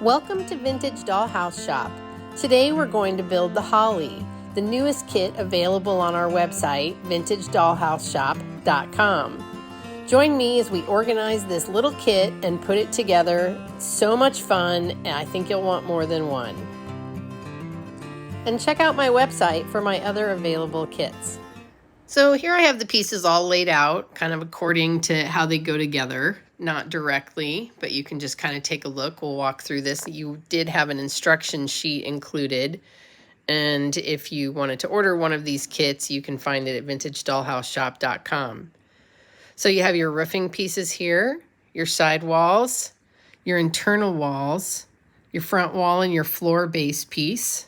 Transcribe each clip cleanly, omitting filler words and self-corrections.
Welcome to Vintage Dollhouse Shop. Today we're going to build the Holly, the newest kit available on our website, vintagedollhouseshop.com. Join me as we organize this little kit and put it together. So much fun, and I think you'll want more than one. And check out my website for my other available kits. So here I have the pieces all laid out, kind of according to how they go together. Not directly, but you can just kind of take a look. We'll walk through this. You did have an instruction sheet included. And if you wanted to order one of these kits, you can find it at vintagedollhouseshop.com. So you have your roofing pieces here, your side walls, your internal walls, your front wall and your floor base piece.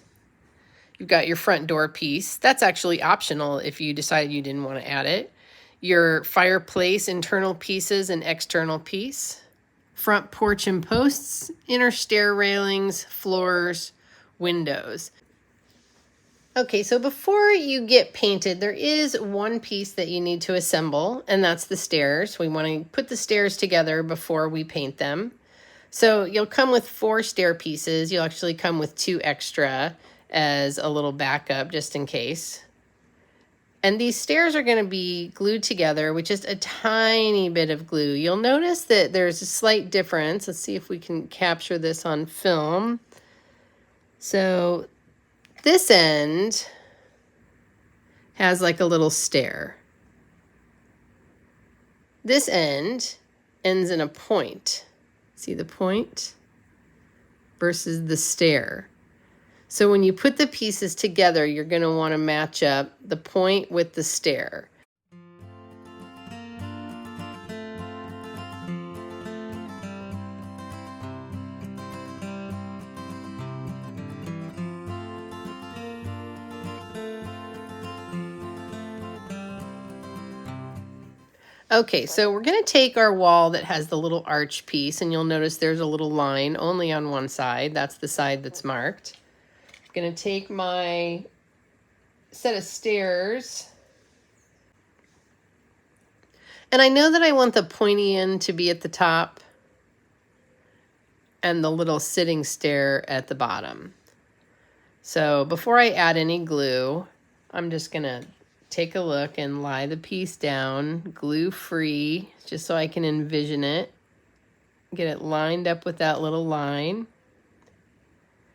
You've got your front door piece. That's actually optional if you decided you didn't want to add it. Your fireplace internal pieces and external piece. Front porch and posts, inner stair railings, floors, windows. Okay, so before you get painted, there is one piece that you need to assemble, and that's the stairs. We want to put the stairs together before we paint them. So you'll come with 4 stair pieces. You'll actually come with 2 extra as a little backup just in case. And these stairs are going to be glued together with just a tiny bit of glue. You'll notice that there's a slight difference. Let's see if we can capture this on film. So this end has like a little stair. This end ends in a point. See the point? Versus the stair. So when you put the pieces together, you're going to want to match up the point with the stair. Okay, so we're going to take our wall that has the little arch piece, and you'll notice there's a little line only on one side. That's the side that's marked. I'm going to take my set of stairs, and I know that I want the pointy end to be at the top and the little sitting stair at the bottom. So before I add any glue, I'm just going to take a look and lie the piece down, glue free, just so I can envision it. Get it lined up with that little line.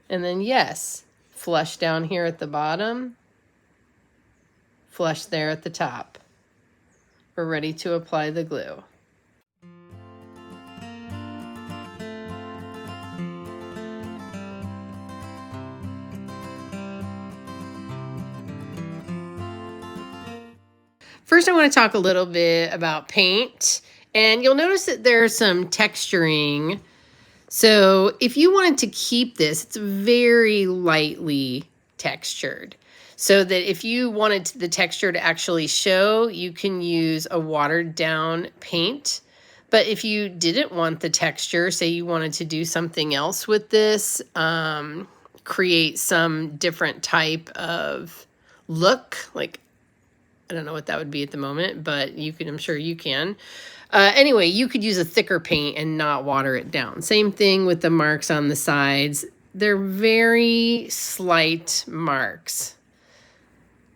And then yes, flush down here at the bottom, flush there at the top. We're ready to apply the glue. First, I want to talk a little bit about paint, and you'll notice that there's some texturing. So if you wanted to keep this, it's very lightly textured. So that if you wanted the texture to actually show, you can use a watered down paint. But if you didn't want the texture, say you wanted to do something else with this, create some different type of look, like I don't know what that would be at the moment, but you can, I'm sure you can. Anyway, you could use a thicker paint and not water it down. Same thing with the marks on the sides. They're very slight marks.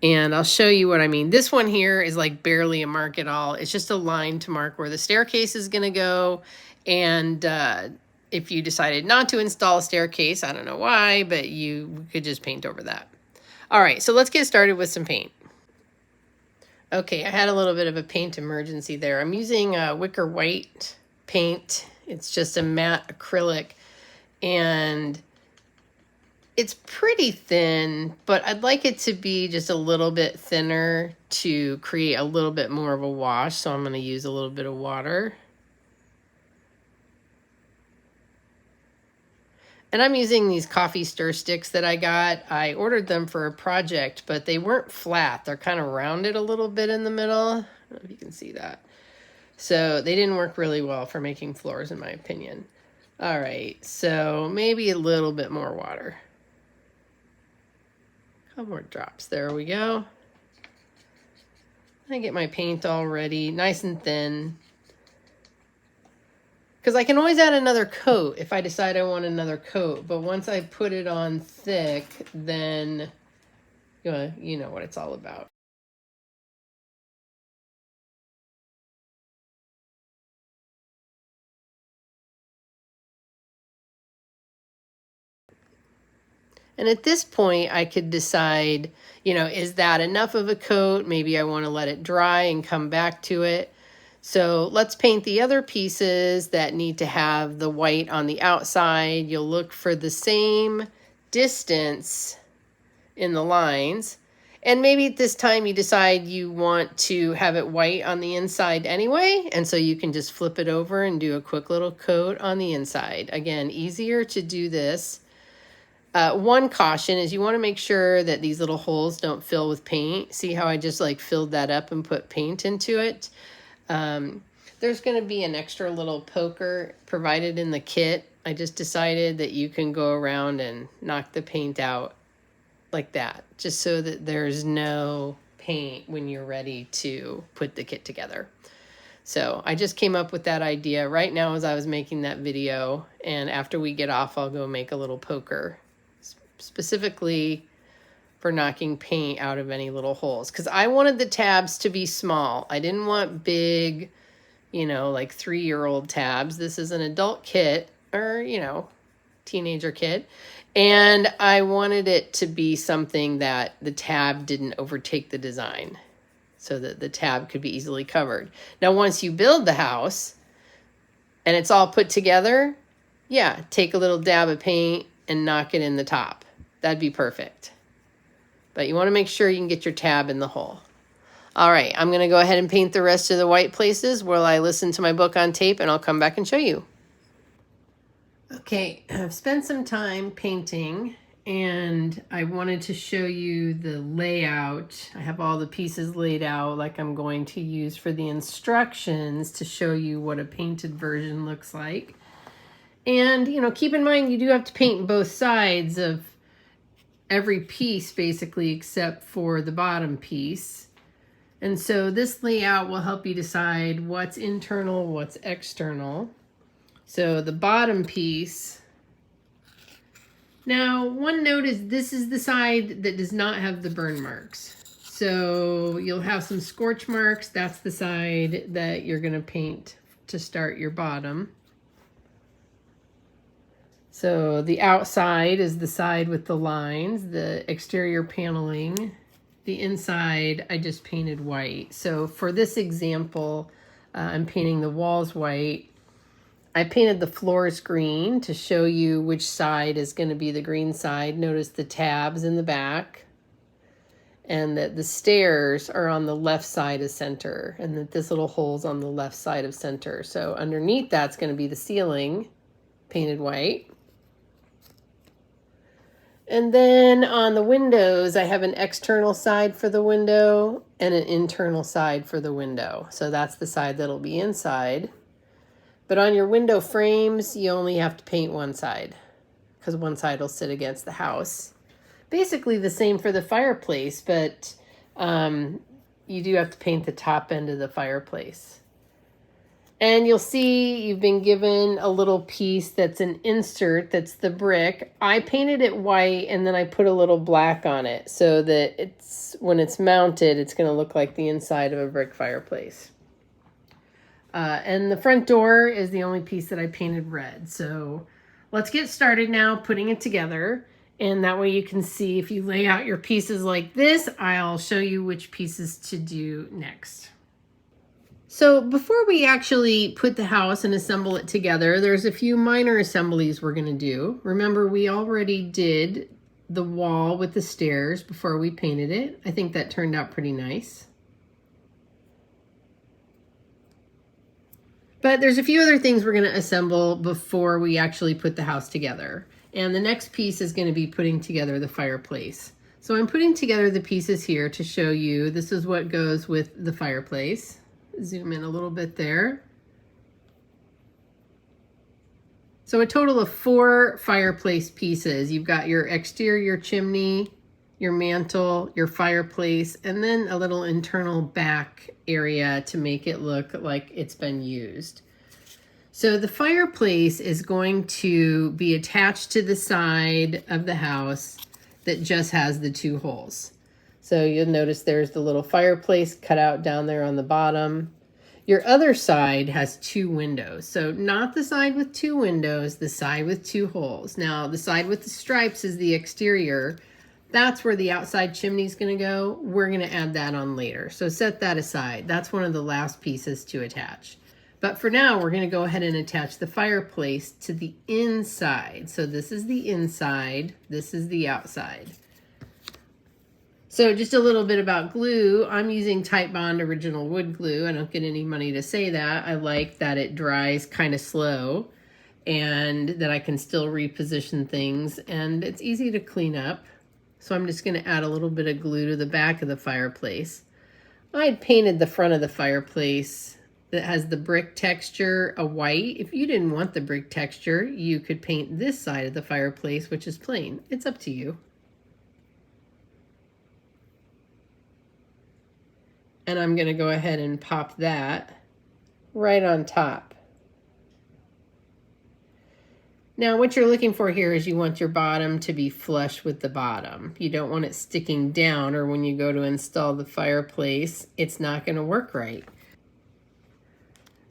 And I'll show you what I mean. This one here is like barely a mark at all. It's just a line to mark where the staircase is going to go. And if you decided not to install a staircase, I don't know why, but you could just paint over that. All right, so let's get started with some paint. Okay, I had a little bit of a paint emergency there. I'm using wicker white paint. It's just a matte acrylic, and it's pretty thin, but I'd like it to be just a little bit thinner to create a little bit more of a wash, so I'm going to use a little bit of water. And I'm using these coffee stir sticks that I got. I ordered them for a project, but they weren't flat. They're kind of rounded a little bit in the middle. I don't know if you can see that. So they didn't work really well for making floors, in my opinion. All right, so maybe a little bit more water. A couple more drops. There we go. I get my paint all ready, nice and thin. because I can always add another coat if I decide I want another coat. But once I put it on thick, then you know what it's all about. And at this point, I could decide, is that enough of a coat? Maybe I want to let it dry and come back to it. So let's paint the other pieces that need to have the white on the outside. You'll look for the same distance in the lines. And maybe at this time you decide you want to have it white on the inside anyway. And so you can just flip it over and do a quick little coat on the inside. Again, easier to do this. One caution is you want to make sure that these little holes don't fill with paint. See how I just like filled that up and put paint into it? There's going to be an extra little poker provided in the kit. I just decided that you can go around and knock the paint out like that, just so that there's no paint when you're ready to put the kit together. So I just came up with that idea right now as I was making that video, and after we get off, I'll go make a little poker specifically for knocking paint out of any little holes, because I wanted the tabs to be small. I didn't want big, like 3-year-old tabs. This is an adult kit, or teenager kit, and I wanted it to be something that the tab didn't overtake the design, so that the tab could be easily covered. Now once you build the house and it's all put together, yeah, take a little dab of paint and knock it in the top. That'd be perfect. But you want to make sure you can get your tab in the hole. All right, I'm going to go ahead and paint the rest of the white places while I listen to my book on tape, and I'll come back and show you. Okay, I've spent some time painting, and I wanted to show you the layout. I have all the pieces laid out like I'm going to use for the instructions to show you what a painted version looks like. And, keep in mind you do have to paint both sides of every piece basically except for the bottom piece. And so this layout will help you decide what's internal, what's external. So the bottom piece. Now, one note is this is the side that does not have the burn marks. So you'll have some scorch marks. That's the side that you're going to paint to start your bottom. So the outside is the side with the lines, the exterior paneling. The inside, I just painted white. So for this example, I'm painting the walls white. I painted the floors green to show you which side is going to be the green side. Notice the tabs in the back, and that the stairs are on the left side of center, and that this little hole's on the left side of center. So underneath that's going to be the ceiling, painted white. And then on the windows, I have an external side for the window and an internal side for the window. So that's the side that'll be inside. But on your window frames, you only have to paint one side because one side will sit against the house. Basically the same for the fireplace, but you do have to paint the top end of the fireplace. And you'll see you've been given a little piece that's an insert, that's the brick. I painted it white and then I put a little black on it so that when it's mounted, it's going to look like the inside of a brick fireplace. And the front door is the only piece that I painted red. So let's get started now putting it together. And that way you can see if you lay out your pieces like this, I'll show you which pieces to do next. So before we actually put the house and assemble it together, there's a few minor assemblies we're going to do. Remember, we already did the wall with the stairs before we painted it. I think that turned out pretty nice. But there's a few other things we're going to assemble before we actually put the house together. And the next piece is going to be putting together the fireplace. So I'm putting together the pieces here to show you this is what goes with the fireplace. Zoom in a little bit there. So a total of 4 fireplace pieces. You've got your exterior chimney, your mantle, your fireplace, and then a little internal back area to make it look like it's been used. So the fireplace is going to be attached to the side of the house that just has the 2 holes. So you'll notice there's the little fireplace cut out down there on the bottom. Your other side has 2 windows. So not the side with 2 windows, the side with 2 holes. Now the side with the stripes is the exterior. That's where the outside chimney is going to go. We're going to add that on later. So set that aside. That's one of the last pieces to attach. But for now, we're going to go ahead and attach the fireplace to the inside. So this is the inside. This is the outside. So just a little bit about glue. I'm using Titebond Original Wood Glue. I don't get any money to say that. I like that it dries kind of slow and that I can still reposition things, and it's easy to clean up. So I'm just going to add a little bit of glue to the back of the fireplace. I had painted the front of the fireplace that has the brick texture a white. If you didn't want the brick texture, you could paint this side of the fireplace, which is plain. It's up to you. And I'm going to go ahead and pop that right on top. Now what you're looking for here is you want your bottom to be flush with the bottom. You don't want it sticking down, or when you go to install the fireplace, it's not going to work right.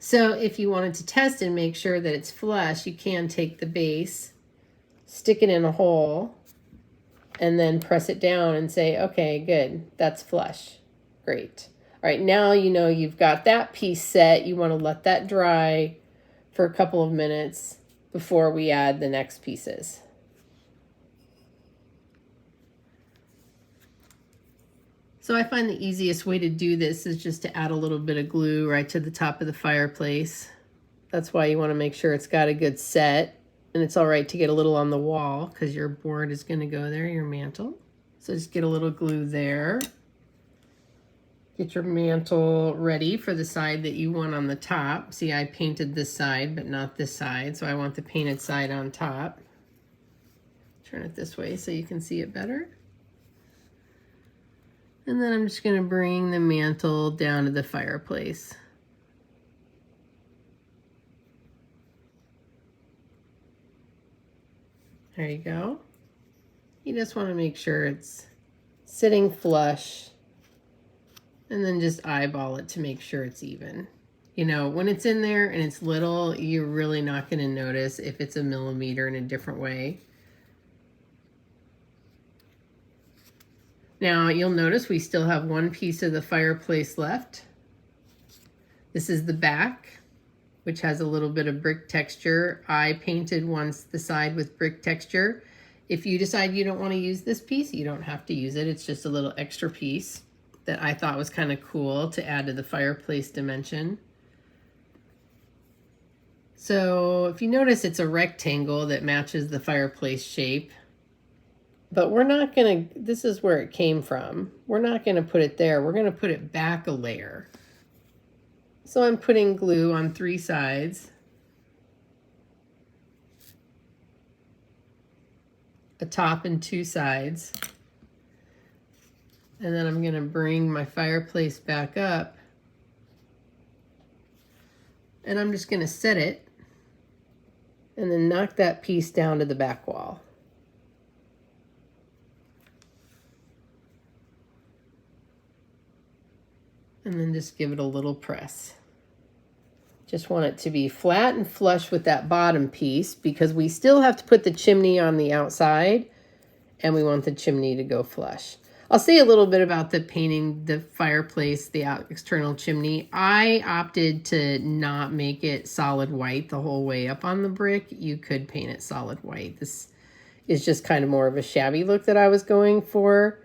So if you wanted to test and make sure that it's flush, you can take the base, stick it in a hole, and then press it down and say, okay, good, that's flush. Great. All right, now you know you've got that piece set. You want to let that dry for a couple of minutes before we add the next pieces. So I find the easiest way to do this is just to add a little bit of glue right to the top of the fireplace. That's why you want to make sure it's got a good set, and it's all right to get a little on the wall because your board is going to go there, your mantle. So just get a little glue there. Get your mantle ready for the side that you want on the top. See, I painted this side, but not this side, so I want the painted side on top. Turn it this way so you can see it better. And then I'm just going to bring the mantle down to the fireplace. There you go. You just want to make sure it's sitting flush, and then just eyeball it to make sure it's even. You know, when it's in there and it's little, you're really not going to notice if it's a millimeter in a different way. Now you'll notice we still have one piece of the fireplace left. This is the back, which has a little bit of brick texture. I painted once the side with brick texture. If you decide you don't want to use this piece, you don't have to use it. It's just a little extra piece that I thought was kind of cool to add to the fireplace dimension. So if you notice, it's a rectangle that matches the fireplace shape. But we're not going to, this is where it came from. We're not going to put it there. We're going to put it back a layer. So I'm putting glue on 3 sides. A top and 2 sides. And then I'm going to bring my fireplace back up. And I'm just going to set it. And then knock that piece down to the back wall. And then just give it a little press. Just want it to be flat and flush with that bottom piece because we still have to put the chimney on the outside and we want the chimney to go flush. I'll say a little bit about the painting the fireplace, the external chimney. I opted to not make it solid white the whole way up on the brick. You could paint it solid white. This is just kind of more of a shabby look that I was going for.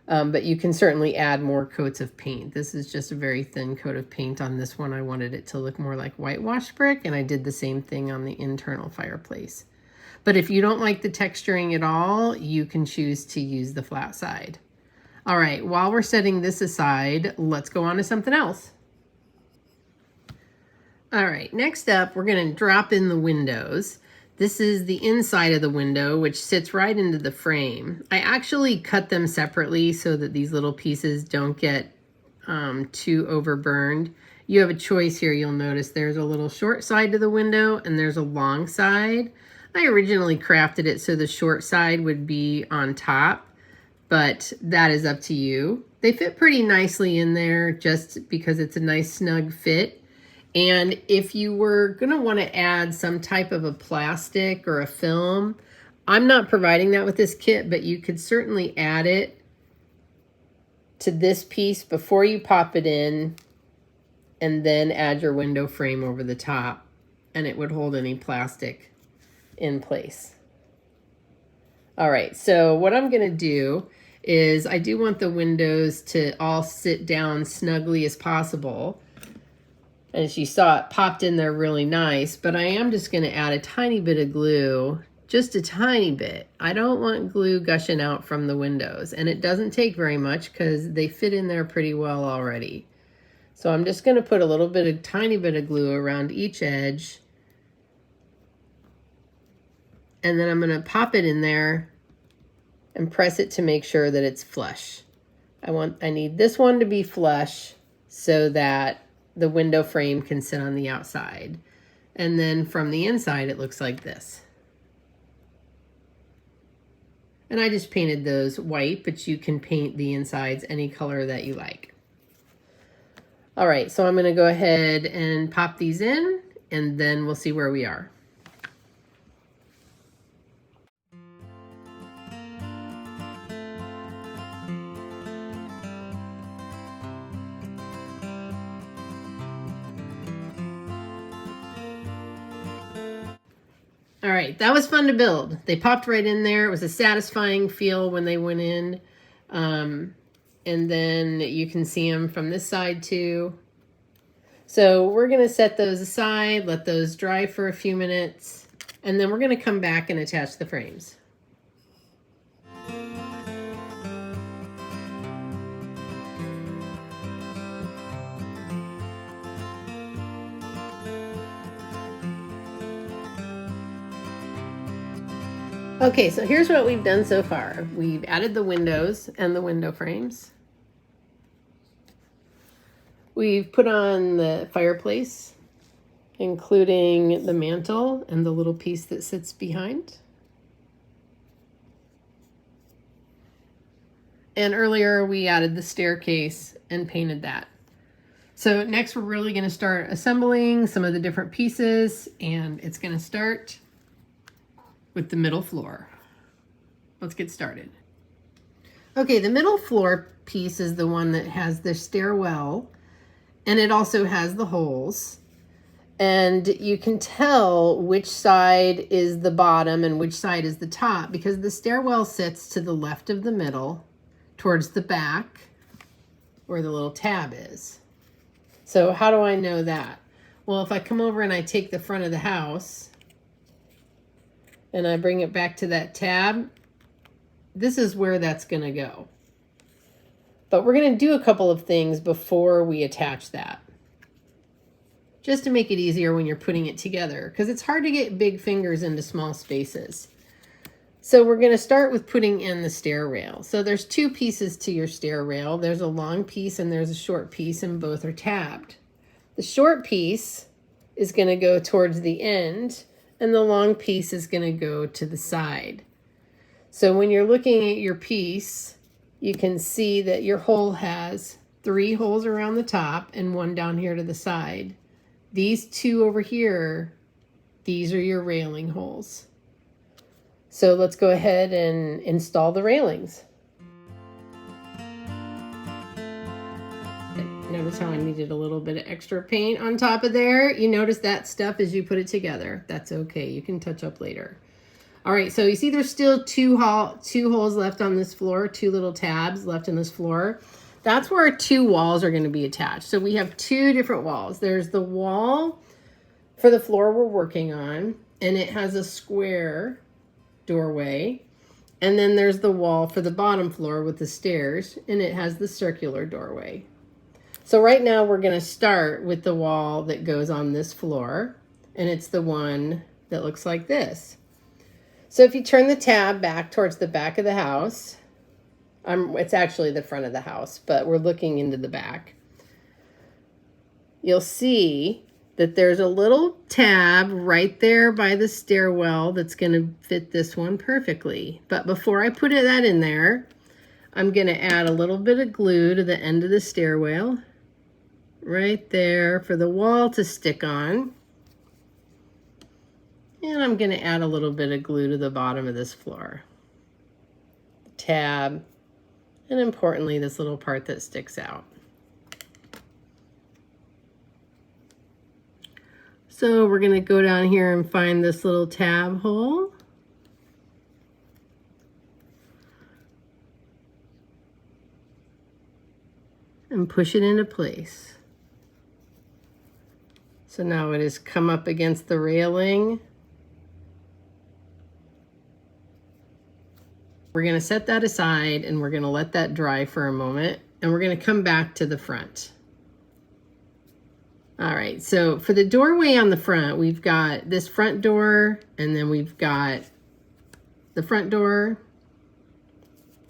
But you can certainly add more coats of paint. This is just a very thin coat of paint on this one. I wanted it to look more like whitewashed brick, and I did the same thing on the internal fireplace. But if you don't like the texturing at all, you can choose to use the flat side. All right, while we're setting this aside, let's go on to something else. All right, next up, we're going to drop in the windows. This is the inside of the window, which sits right into the frame. I actually cut them separately so that these little pieces don't get too overburned. You have a choice here. You'll notice there's a little short side to the window and there's a long side. I originally crafted it so the short side would be on top, but that is up to you. They fit pretty nicely in there just because it's a nice snug fit. And if you were gonna wanna add some type of a plastic or a film, I'm not providing that with this kit, but you could certainly add it to this piece before you pop it in and then add your window frame over the top, and it would hold any plastic in place. All right, so what I'm gonna do is I do want the windows to all sit down snugly as possible. And as you saw, it popped in there really nice, but I am just gonna add a tiny bit of glue, just a tiny bit. I don't want glue gushing out from the windows, and it doesn't take very much because they fit in there pretty well already. So I'm just gonna put a tiny bit of glue around each edge, and then I'm gonna pop it in there and press it to make sure that it's flush. I need this one to be flush so that the window frame can sit on the outside. And then from the inside, it looks like this. And I just painted those white, but you can paint the insides any color that you like. All right, so I'm gonna go ahead and pop these in, and then we'll see where we are. All right, that was fun to build. They popped right in there. It was a satisfying feel when they went in. And then you can see them from this side too. So we're gonna set those aside, let those dry for a few minutes, and then we're gonna come back and attach the frames. Okay, so here's what we've done so far. We've added the windows and the window frames. We've put on the fireplace, including the mantle and the little piece that sits behind. And earlier we added the staircase and painted that. So next we're really going to start assembling some of the different pieces, and it's going to start with the middle floor. Let's get started. Okay, the middle floor piece is the one that has the stairwell, and it also has the holes. And you can tell which side is the bottom and which side is the top because the stairwell sits to the left of the middle towards the back where the little tab is. So how do I know that? Well, if I come over and I take the front of the house and I bring it back to that tab, this is where that's gonna go. But we're gonna do a couple of things before we attach that, just to make it easier when you're putting it together, because it's hard to get big fingers into small spaces. So we're gonna start with putting in the stair rail. So there's two pieces to your stair rail. There's a long piece and there's a short piece, and both are tabbed. The short piece is gonna go towards the end, and the long piece is going to go to the side. So when you're looking at your piece, you can see that your hole has 3 holes around the top and 1 down here to the side. These 2 over here, these are your railing holes. So let's go ahead and install the railings. Notice how I needed a little bit of extra paint on top of there. You notice that stuff as you put it together. That's okay. You can touch up later. All right, so you see there's still two holes left on this floor, 2 little tabs left in this floor. That's where our 2 walls are going to be attached. So we have 2 different walls. There's the wall for the floor we're working on, and it has a square doorway. And then there's the wall for the bottom floor with the stairs, and it has the circular doorway. So right now we're going to start with the wall that goes on this floor, and it's the one that looks like this. So if you turn the tab back towards the back of the house, it's actually the front of the house, but we're looking into the back. you'll see that there's a little tab right there by the stairwell that's going to fit this one perfectly. But before I put that in there, I'm going to add a little bit of glue to the end of the stairwell right there for the wall to stick on. And I'm going to add a little bit of glue to the bottom of this floor. Tab, and importantly, this little part that sticks out. So we're going to go down here and find this little tab hole. And push it into place. So now it has come up against the railing. We're going to set that aside and we're going to let that dry for a moment, and we're going to come back to the front. All right, so for the doorway on the front, we've got this front door, and then we've got the front door,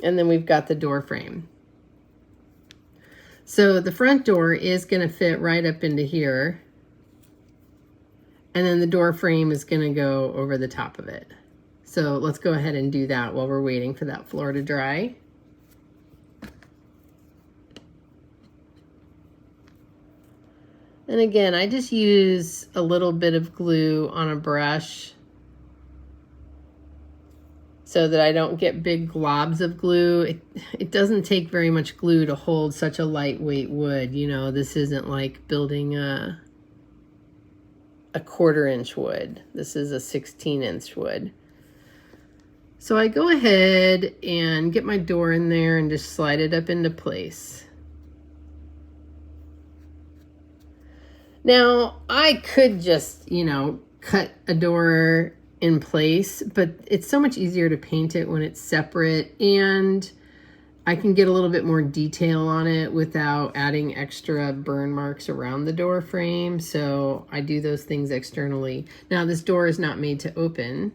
and then we've got the door frame. So the front door is going to fit right up into here, and then the door frame is going to go over the top of it. So let's go ahead and do that while we're waiting for that floor to dry. And again, I just use a little bit of glue on a brush so that I don't get big globs of glue. It doesn't take very much glue to hold such a lightweight wood. You know, this isn't like building a 1/4-inch wood. This is a 16-inch wood. So I go ahead and get my door in there and just slide it up into place. Now, I could just, you know, cut a door in place, but it's so much easier to paint it when it's separate, and I can get a little bit more detail on it without adding extra burn marks around the door frame. So I do those things externally. Now, this door is not made to open.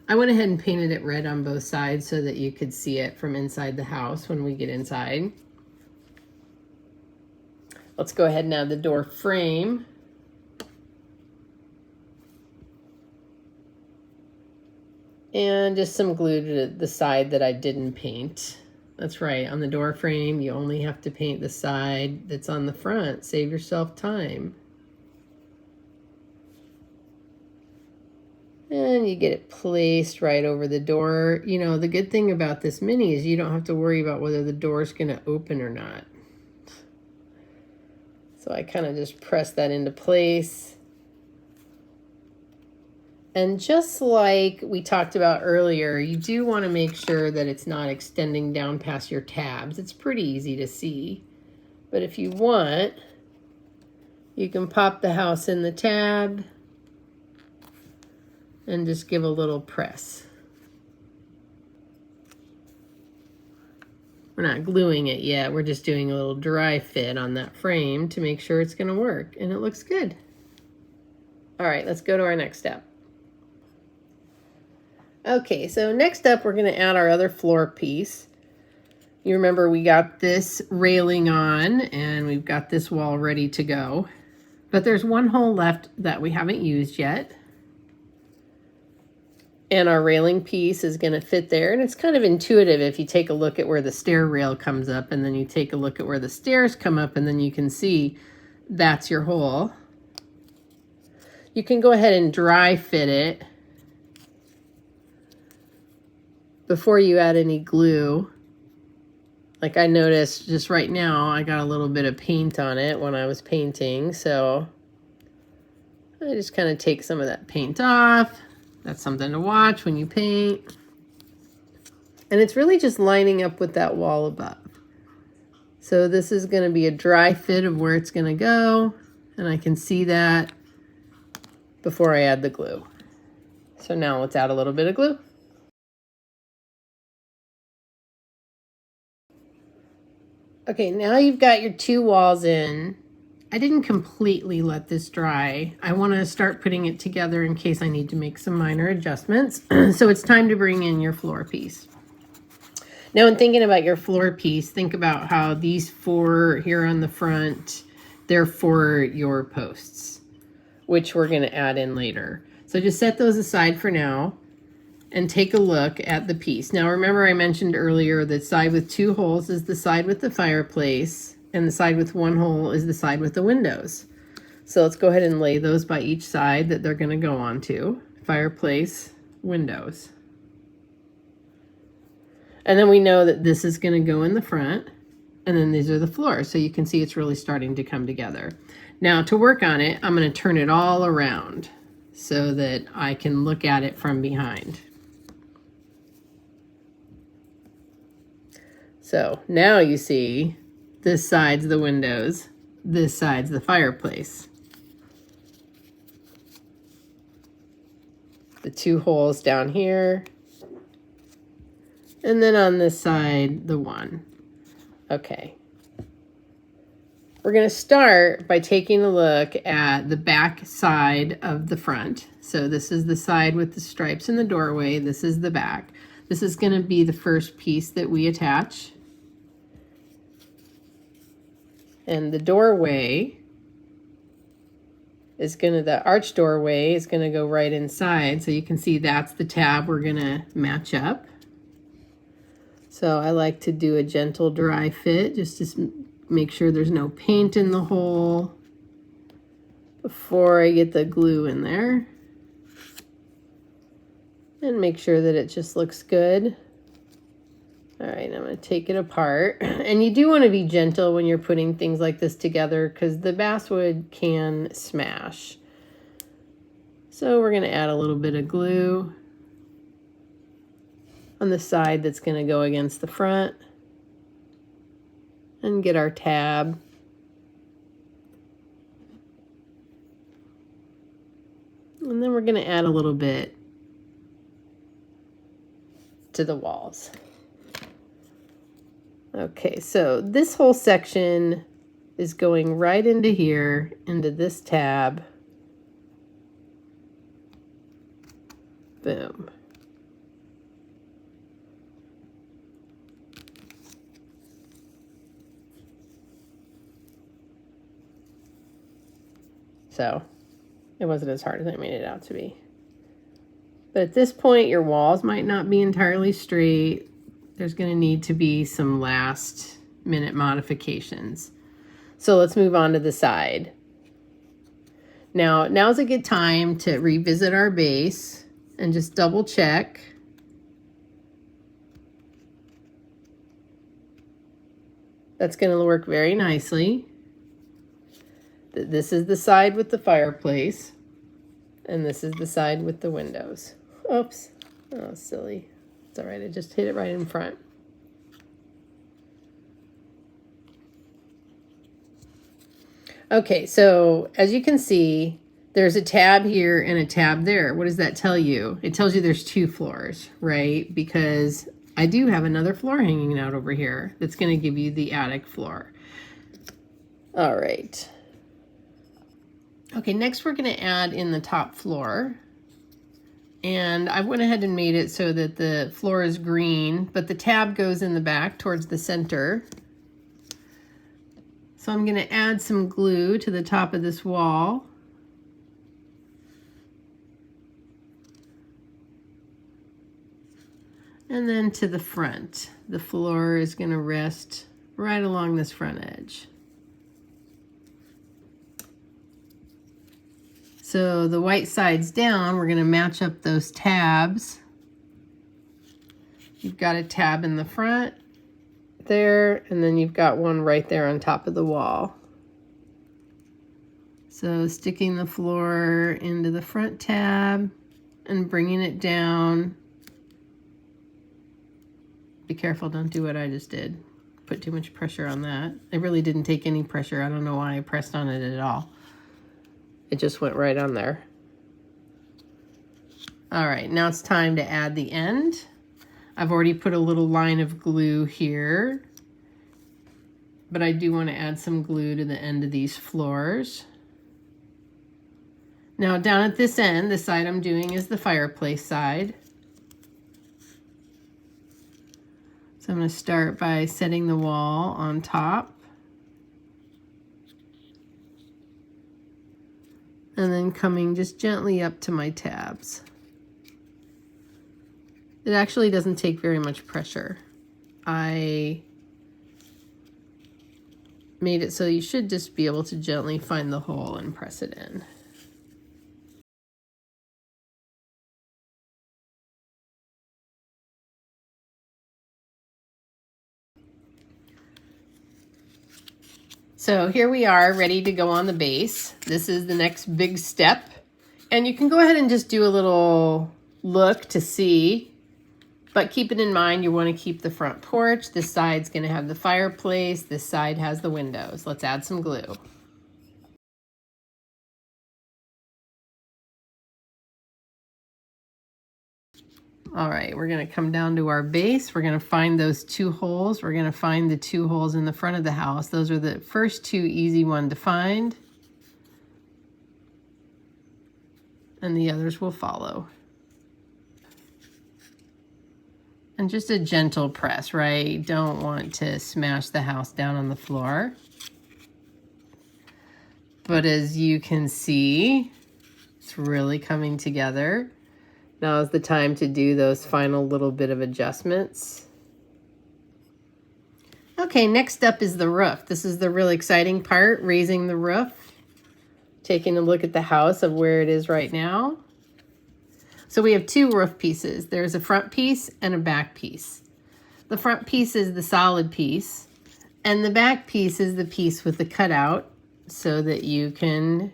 I went ahead and painted it red on both sides so that you could see it from inside the house when we get inside. Let's go ahead and add the door frame. And just some glue to the side that I didn't paint. That's right, on the door frame, you only have to paint the side that's on the front. Save yourself time. And you get it placed right over the door. You know, the good thing about this mini is you don't have to worry about whether the door is going to open or not. So I kind of just press that into place. And just like we talked about earlier, you do want to make sure that it's not extending down past your tabs. It's pretty easy to see. But if you want, you can pop the house in the tab and just give a little press. We're not gluing it yet. We're just doing a little dry fit on that frame to make sure it's going to work, and it looks good. All right, let's go to our next step. Okay, so next up, we're going to add our other floor piece. You remember we got this railing on, and we've got this wall ready to go. But there's one hole left that we haven't used yet. And our railing piece is going to fit there. And it's kind of intuitive if you take a look at where the stair rail comes up, and then you take a look at where the stairs come up, and then you can see that's your hole. You can go ahead and dry fit it before you add any glue. Like I noticed just right now, I got a little bit of paint on it when I was painting. So I just kind of take some of that paint off. That's something to watch when you paint. And it's really just lining up with that wall above. So this is going to be a dry fit of where it's going to go. And I can see that before I add the glue. So now let's add a little bit of glue. Okay, now you've got your two walls in. I didn't completely let this dry. I want to start putting it together in case I need to make some minor adjustments. So it's time to bring in your floor piece. Now, in thinking about your floor piece, think about how these four here on the front They're for your posts, which we're going to add in later. So just set those aside for now and take a look at the piece. Now remember I mentioned earlier that side with 2 holes is the side with the fireplace, and the side with 1 hole is the side with the windows. So let's go ahead and lay those by each side that they're going to go onto. Fireplace, windows. And then we know that this is going to go in the front, and then these are the floors. So you can see it's really starting to come together. Now to work on it, I'm going to turn it all around so that I can look at it from behind. So now you see this side's the windows, this side's the fireplace. The 2 holes down here, and then on this side, the 1. Okay. We're going to start by taking a look at the back side of the front. So this is the side with the stripes in the doorway. This is the back. This is going to be the first piece that we attach. And the doorway is the arch doorway is going to go right inside. So you can see that's the tab we're going to match up. So I like to do a gentle dry fit just to make sure there's no paint in the hole before I get the glue in there. And make sure that it just looks good. All right, I'm going to take it apart. And you do want to be gentle when you're putting things like this together because the basswood can smash. So we're going to add a little bit of glue on the side that's going to go against the front. And get our tab. And then we're going to add a little bit to the walls. Okay, so this whole section is going right into here, into this tab. Boom. So it wasn't as hard as I made it out to be. But at this point, your walls might not be entirely straight. There's going to need to be some last minute modifications. So let's move on to the side. Now's a good time to revisit our base and just double check. That's going to work very nicely. This is the side with the fireplace, and this is the side with the windows. Oops. Oh, silly. It's all right. I just hit it right in front. Okay, so as you can see, there's a tab here and a tab there. What does that tell you? It tells you there's 2 floors, right? Because I do have another floor hanging out over here that's going to give you the attic floor. All right. Okay, next we're going to add in the top floor. And I went ahead and made it so that the floor is green, but the tab goes in the back towards the center. So I'm going to add some glue to the top of this wall. And then to the front. The floor is going to rest right along this front edge. So the white side's down, we're going to match up those tabs. You've got a tab in the front there, and then you've got one right there on top of the wall. So sticking the floor into the front tab and bringing it down. Be careful, don't do what I just did. Put too much pressure on that. I really didn't take any pressure. I don't know why I pressed on it at all. It just went right on there. All right, now it's time to add the end. I've already put a little line of glue here, but I do want to add some glue to the end of these floors. Now down at this end, the side I'm doing is the fireplace side. So I'm going to start by setting the wall on top. and then coming just gently up to my tabs. It actually doesn't take very much pressure. I made it so you should just be able to gently find the hole and press it in. So here we are, ready to go on the base. This is the next big step. And you can go ahead and just do a little look to see, but keep it in mind, you want to keep the front porch. This side's going to have the fireplace. This side has the windows. Let's add some glue. All right, we're going to come down to our base. We're going to find those 2 holes. We're going to find the 2 holes in the front of the house. Those are the first 2 easy ones to find. And the others will follow. And just a gentle press, right? You don't want to smash the house down on the floor. But as you can see, it's really coming together. Now is the time to do those final little bit of adjustments. Okay, next up is the roof. This is the really exciting part, raising the roof. Taking a look at the house of where it is right now. So we have 2 roof pieces. There's a front piece and a back piece. The front piece is the solid piece, and the back piece is the piece with the cutout so that you can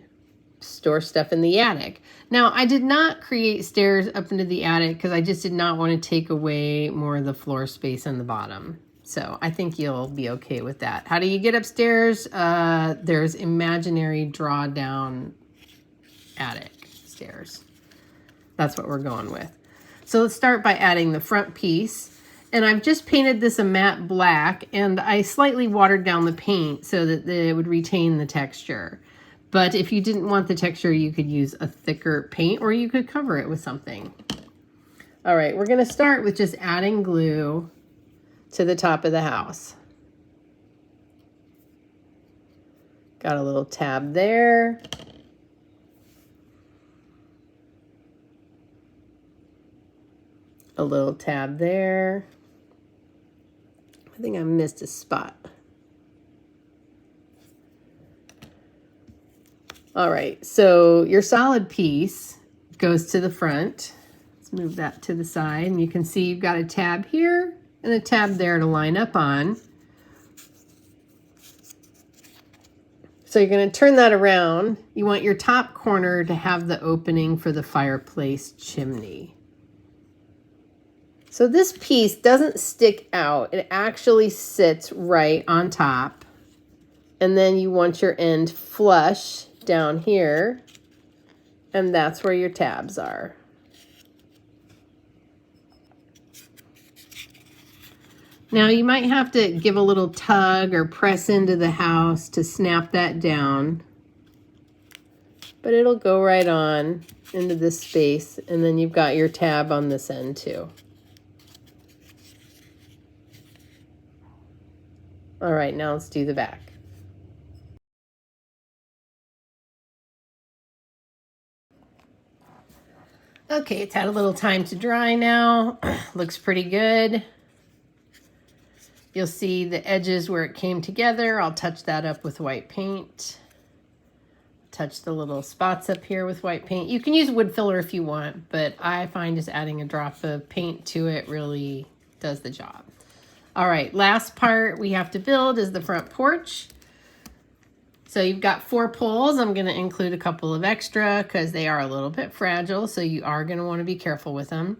store stuff in the attic. Now, I did not create stairs up into the attic because I just did not want to take away more of the floor space on the bottom. So I think you'll be okay with that. How do you get upstairs? There's imaginary drawdown attic stairs. That's what we're going with. So let's start by adding the front piece. And I've just painted this a matte black, and I slightly watered down the paint so that it would retain the texture. But if you didn't want the texture, you could use a thicker paint, or you could cover it with something. All right, we're gonna start with just adding glue to the top of the house. Got a little tab there. A little tab there. I think I missed a spot. All right, so your solid piece goes to the front. Let's move that to the side, and you can see you've got a tab here and a tab there to line up on. So you're going to turn that around. You want your top corner to have the opening for the fireplace chimney. So this piece doesn't stick out. It actually sits right on top. And then you want your end flush down here, and that's where your tabs are. Now you might have to give a little tug or press into the house to snap that down, but it'll go right on into this space, and then you've got your tab on this end too. All right, now let's do the back. Okay, it's had a little time to dry now. Looks pretty good. You'll see the edges where it came together. I'll touch that up with white paint. Touch the little spots up here with white paint. You can use wood filler if you want, but I find just adding a drop of paint to it really does the job. All right, last part we have to build is the front porch. So you've got 4 poles. I'm going to include a couple of extra because they are a little bit fragile, so you are going to want to be careful with them.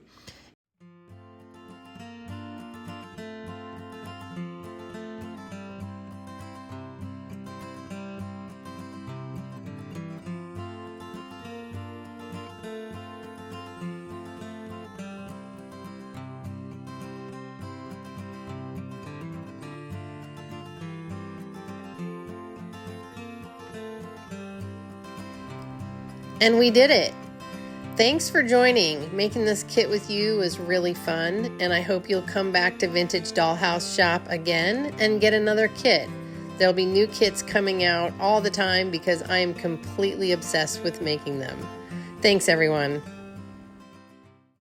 And we did it. Thanks for joining. Making this kit with you was really fun, and I hope you'll come back to Vintage Dollhouse Shop again and get another kit. There'll be new kits coming out all the time because I am completely obsessed with making them. Thanks, everyone.